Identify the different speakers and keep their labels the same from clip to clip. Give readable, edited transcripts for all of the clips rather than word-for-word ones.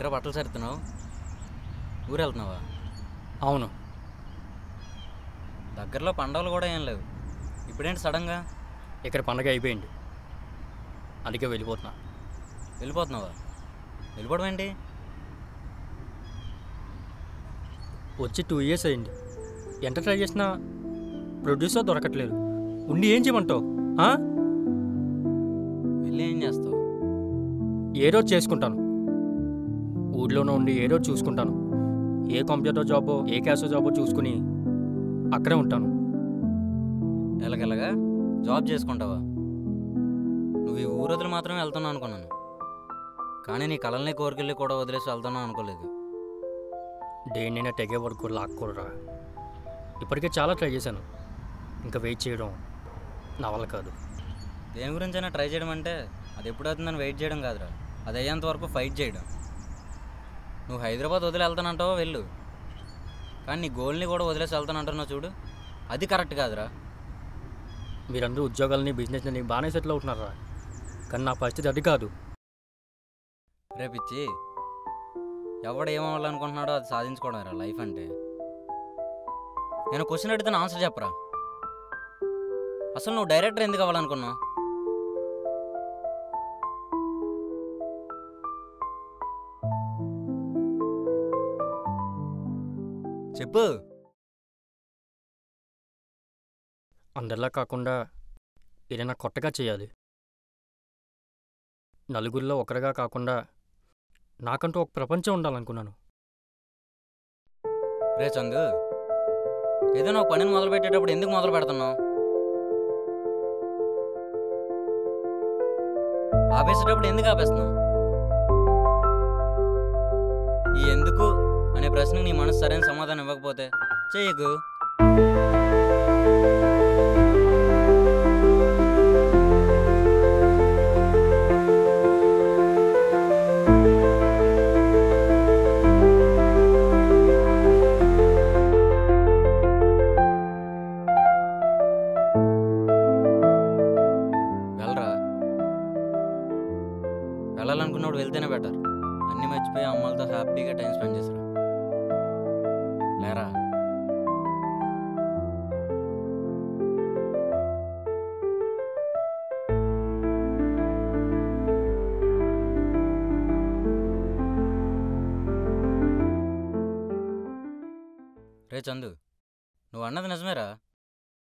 Speaker 1: ఏంట్రా బట్టలు సర్దుతున్నావు? ఊరు వెళ్తున్నావా?
Speaker 2: అవును.
Speaker 1: దగ్గరలో పండుగలు కూడా ఏం లేవు, ఇప్పుడేంటి సడన్గా?
Speaker 2: ఇక్కడ పండగ అయిపోయింది, అందుకే వెళ్ళిపోతున్నా.
Speaker 1: వెళ్ళిపోతున్నావా? వెళ్ళిపోవడం ఏంటి?
Speaker 2: వచ్చి 2 years అయింది. ఎంత ట్రై చేసినా ప్రొడ్యూసర్ దొరకట్లేదు. ఉండి ఏం చేయమంటావు?
Speaker 1: వెళ్ళి ఏం చేస్తావు?
Speaker 2: ఏదో చేసుకుంటాను. ఊళ్ళోనే ఉండి ఏదో చూసుకుంటాను. ఏ కంప్యూటర్ జాబో ఏ క్యాష్ జాబో చూసుకుని అక్కడే ఉంటాను.
Speaker 1: ఎలాగెలాగా జాబ్ చేసుకుంటావా? నువ్వు ఈ ఊరు వదిలి మాత్రమే వెళ్తున్నావు అనుకున్నాను, కానీ నీ కళల్ని కోరికెళ్ళి కూడా వదిలేసి వెళ్తున్నావు అనుకోలేదు.
Speaker 2: దేన్నైనా తెగే వరకు లాక్కూడరా. ఇప్పటికే చాలా ట్రై చేశాను, ఇంకా వెయిట్ చేయడం నా వల్ల కాదు.
Speaker 1: దేని గురించైనా ట్రై చేయడం అంటే అది ఎప్పుడవుతుందని వెయిట్ చేయడం కాదురా, అది అయ్యేంత వరకు ఫైట్ చేయడం. నువ్వు హైదరాబాద్ వదిలి వెళ్తానంటావో వెళ్ళు, కానీ నీ గోల్ని కూడా వదిలేసి వెళ్తానంటున్నావు చూడు, అది కరెక్ట్ కాదురా.
Speaker 2: మీరందరూ ఉద్యోగాలని బిజినెస్ని బాగానే సెటిల్ అవుతున్నారా, కానీ నా పరిస్థితి అది కాదు.
Speaker 1: రేపిచ్చి ఎవడు ఏమవ్వాలనుకుంటున్నాడో అది సాధించుకోవడం రా లైఫ్ అంటే. నేను క్వశ్చన్ అడిగితే ఆన్సర్ చెప్పరా. అసలు నువ్వు డైరెక్టర్ ఎందుకు అవ్వాలనుకున్నావు? చెప్పు.
Speaker 2: అందరిలా కాకుండా ఏదైనా కొత్తగా చేయాలి. నలుగురిలో ఒకరిగా కాకుండా నాకంటూ ఒక ప్రపంచం ఉండాలనుకున్నాను.
Speaker 1: రే చందు, ఏదైనా ఒక పనిని మొదలు పెట్టేటప్పుడు ఎందుకు మొదలు పెడుతున్నావు? ఆపేసేటప్పుడు ఎందుకు ఆపేస్తున్నావు? ఈ ఎందుకు అనే ప్రశ్నకు నీ మనసు సరైన సమాధానం ఇవ్వకపోతే చెయ్యకు. వెళ్ళరా, వెళ్ళాలనుకున్నప్పుడు వెళ్తేనే బెటర్. అన్నీ మర్చిపోయి అమ్మాలతో హ్యాపీగా టైం స్పెండ్ చేసిరా. లేరా. రే చందు, నువ్వు అన్నది నిజమేరా.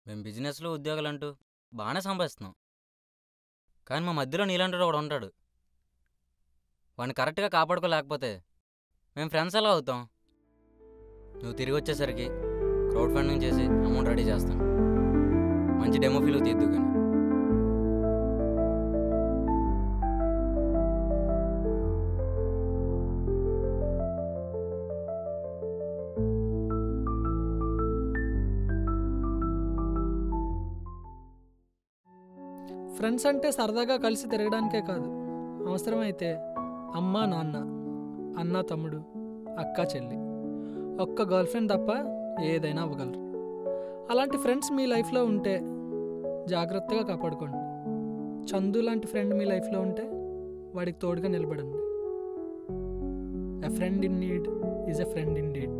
Speaker 1: మేము బిజినెస్లో ఉద్యోగాలు అంటూ బాగానే సంపాదిస్తున్నాం, కానీ మా మధ్యలో నీలాంటి ఒకడు ఉంటాడు. వాడిని కరెక్ట్గా కాపాడుకోలేకపోతే మేము ఫ్రెండ్స్ ఎలా అవుతాం? నువ్వు తిరిగి వచ్చేసరికి క్రౌడ్ ఫండింగ్ చేసి అమౌంట్ రెడీ చేస్తాను, మంచి డెమో ఫీల్ తీద్దు. కానీ
Speaker 3: ఫ్రెండ్స్ అంటే సరదాగా కలిసి తిరగడానికే కాదు, అవసరమైతే అమ్మ నాన్న, అన్న తమ్ముడు, అక్క చెల్లి, ఒక్క గర్ల్ ఫ్రెండ్ తప్ప ఏదైనా అవ్వగలరు. అలాంటి ఫ్రెండ్స్ మీ లైఫ్లో ఉంటే జాగ్రత్తగా కాపాడుకోండి. చందు లాంటి ఫ్రెండ్ మీ లైఫ్లో ఉంటే వాడికి తోడుగా నిలబడండి. A friend in need is a friend in deed.